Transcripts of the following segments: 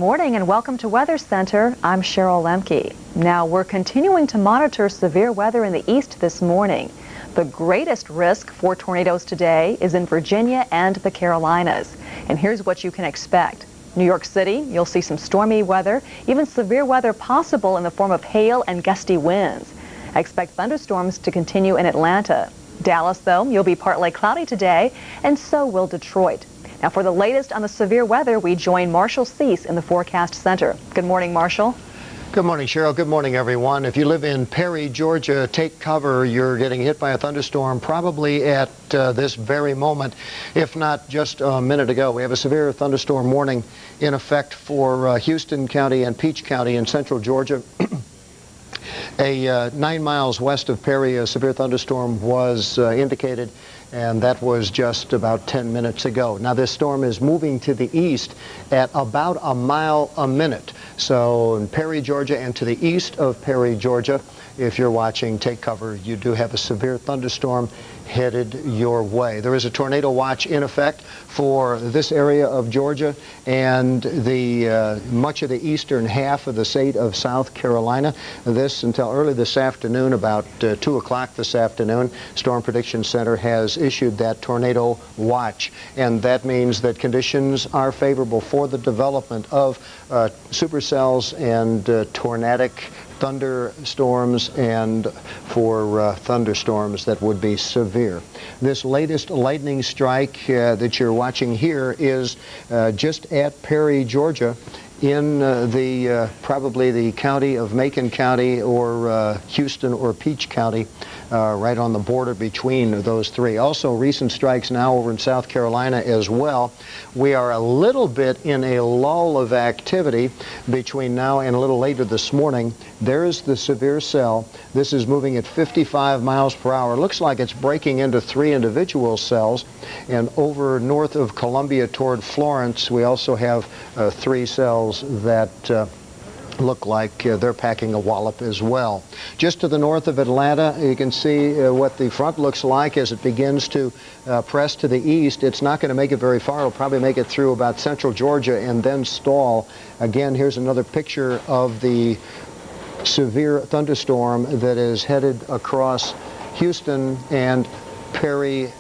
morning and welcome to Weather Center. I'm Cheryl Lemke. Now we're continuing to monitor severe weather in the east this morning. The greatest risk for tornadoes today is in Virginia and the Carolinas. And here's what you can expect. New York City, you'll see some stormy weather, even severe weather possible in the form of hail and gusty winds. I expect thunderstorms to continue in Atlanta. Dallas, though, you'll be partly cloudy today, and so will Detroit. Now for the latest on the severe weather, we join Marshall Cease in the Forecast Center. Good morning, Marshall. Good morning, Cheryl. Good morning, everyone. If you live in Perry, Georgia, take cover. You're getting hit by a thunderstorm probably at this very moment, if not just a minute ago. We have a severe thunderstorm warning in effect for Houston County and Peach County in central Georgia. 9 miles west of Perry, a severe thunderstorm was indicated, and that was just about 10 minutes ago. Now this storm is moving to the east at about a mile a minute. So in Perry, Georgia, and to the east of Perry, Georgia, if you're watching, take cover. You do have a severe thunderstorm headed your way. There is a tornado watch in effect for this area of Georgia and the much of the eastern half of the state of South Carolina. This until early this afternoon, about 2 o'clock this afternoon, Storm Prediction Center has issued that tornado watch, and that means that conditions are favorable for the development of supercells and tornadic thunderstorms, and for thunderstorms that would be severe. This latest lightning strike that you're watching here is just at Perry, Georgia, in probably the county of Macon County or Houston or Peach County, right on the border between those three. Also recent strikes now over in South Carolina as well. We are a little bit in a lull of activity between now and a little later this morning. There's the severe cell. This is moving at 55 miles per hour. Looks like it's breaking into 3 individual cells. And over north of Columbia toward Florence, we also have 3 cells that look like they're packing a wallop as well. Just to the north of Atlanta, you can see what the front looks like as it begins to press to the east. It's not going to make it very far. It'll probably make it through about central Georgia and then stall. Again, here's another picture of the severe thunderstorm that is headed across Houston and Perry,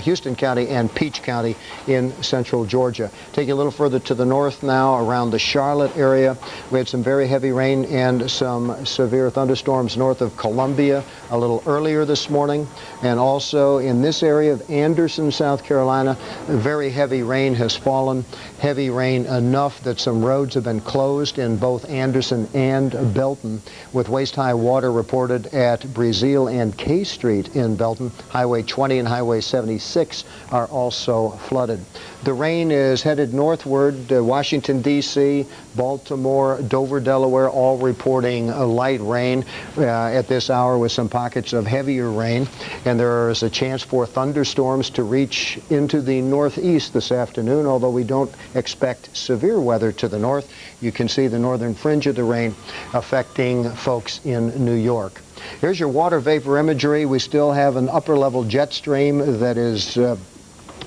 Houston County and Peach County in central Georgia. Taking a little further to the north now, around the Charlotte area, we had some very heavy rain and some severe thunderstorms north of Columbia a little earlier this morning. And also in this area of Anderson, South Carolina, very heavy rain has fallen. Heavy rain enough that some roads have been closed in both Anderson and Belton, with waist-high water reported at Breazeal and K Street in Belton. Highway 20 and Highway 76 are also flooded. The rain is headed northward. Washington, D.C., Baltimore, Dover, Delaware, all reporting light rain at this hour with some pockets of heavier rain. And there is a chance for thunderstorms to reach into the northeast this afternoon, although we don't expect severe weather to the north. You can see the northern fringe of the rain affecting folks in New York. Here's your water vapor imagery. We still have an upper-level jet stream that is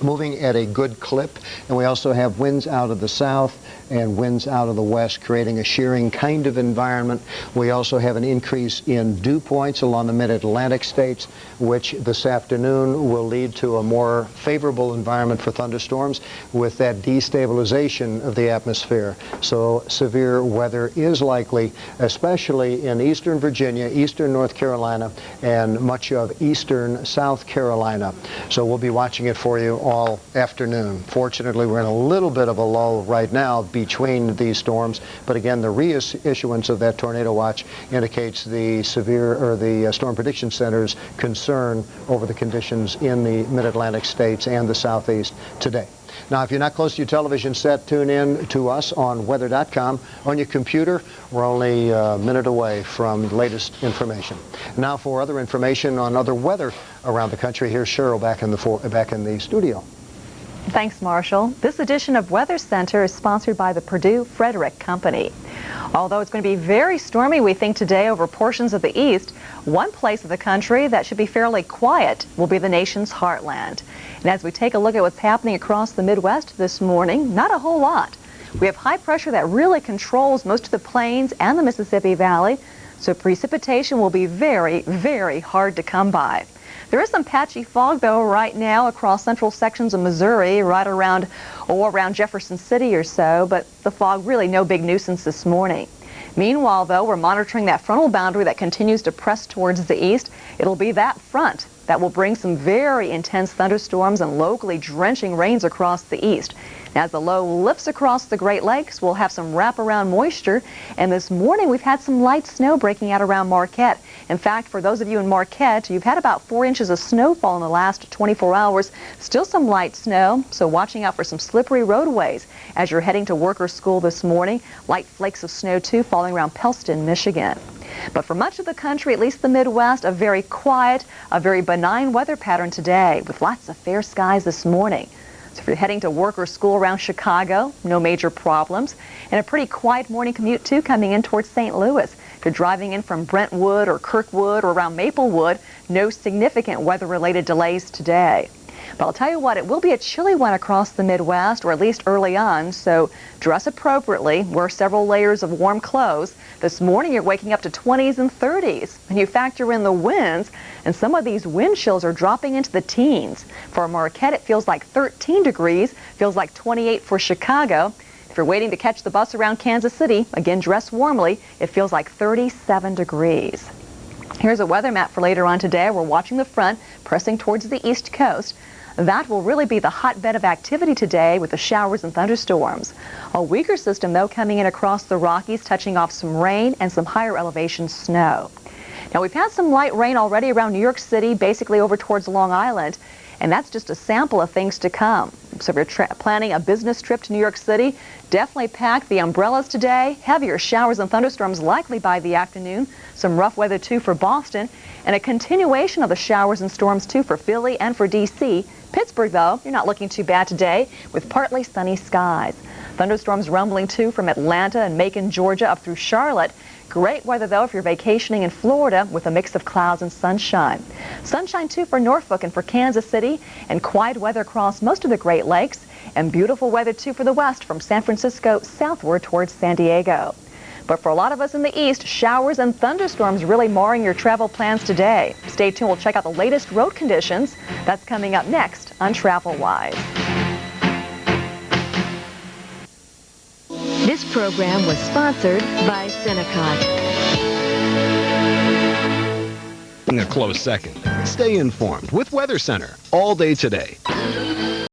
moving at a good clip, and we also have winds out of the south and winds out of the west, creating a shearing kind of environment. We also have an increase in dew points along the mid-Atlantic states, which this afternoon will lead to a more favorable environment for thunderstorms with that destabilization of the atmosphere. So severe weather is likely, especially in eastern Virginia, eastern North Carolina, and much of eastern South Carolina. So we'll be watching it for you all afternoon. Fortunately, we're in a little bit of a lull right now between these storms, but again, the reissuance of that tornado watch indicates the Storm Prediction Center's concern over the conditions in the mid-Atlantic states and the southeast today. Now, if you're not close to your television set, tune in to us on weather.com. On your computer, we're only a minute away from the latest information. Now, for other information on other weather around the country, here's Cheryl back in the studio. Thanks, Marshall. This edition of Weather Center is sponsored by the Purdue Frederick Company. Although it's going to be very stormy, we think, today over portions of the east, one place of the country that should be fairly quiet will be the nation's heartland. And as we take a look at what's happening across the Midwest this morning, not a whole lot. We have high pressure that really controls most of the plains and the Mississippi Valley, so precipitation will be very, very hard to come by. There is some patchy fog, though, right now across central sections of Missouri, right around Jefferson City or so, but the fog really no big nuisance this morning. Meanwhile, though, we're monitoring that frontal boundary that continues to press towards the east. It'll be that front that will bring some very intense thunderstorms and locally drenching rains across the east. As the low lifts across the Great Lakes, we'll have some wraparound moisture, and this morning we've had some light snow breaking out around Marquette. In fact, for those of you in Marquette, you've had about 4 inches of snowfall in the last 24 hours. Still some light snow, so watching out for some slippery roadways as you're heading to work or school this morning. Light flakes of snow, too, falling around Pellston, Michigan. But for much of the country, at least the Midwest, a very quiet, a very benign weather pattern today with lots of fair skies this morning. So if you're heading to work or school around Chicago, no major problems. And a pretty quiet morning commute, too, coming in towards St. Louis. If you're driving in from Brentwood or Kirkwood or around Maplewood, no significant weather-related delays today. But I'll tell you what, it will be a chilly one across the Midwest, or at least early on, so dress appropriately, wear several layers of warm clothes. This morning you're waking up to 20s and 30s, and you factor in the winds, and some of these wind chills are dropping into the teens. For Marquette, it feels like 13 degrees, feels like 28 for Chicago. If you're waiting to catch the bus around Kansas City, again, dress warmly, it feels like 37 degrees. Here's a weather map for later on today. We're watching the front pressing towards the east coast. That will really be the hotbed of activity today with the showers and thunderstorms. A weaker system, though, coming in across the Rockies, touching off some rain and some higher elevation snow. Now, we've had some light rain already around New York City, basically over towards Long Island, and that's just a sample of things to come. So if you're planning a business trip to New York City, definitely pack the umbrellas today. Heavier showers and thunderstorms likely by the afternoon. Some rough weather, too, for Boston, and a continuation of the showers and storms, too, for Philly and for D.C. Pittsburgh, though, you're not looking too bad today with partly sunny skies. Thunderstorms rumbling, too, from Atlanta and Macon, Georgia, up through Charlotte. Great weather, though, if you're vacationing in Florida with a mix of clouds and sunshine. Sunshine, too, for Norfolk and for Kansas City, and quiet weather across most of the Great Lakes, and beautiful weather, too, for the west from San Francisco southward towards San Diego. But for a lot of us in the east, showers and thunderstorms really marring your travel plans today. Stay tuned. We'll check out the latest road conditions. That's coming up next on TravelWise. This program was sponsored by Senecot. In a close second. Stay informed with Weather Center all day today.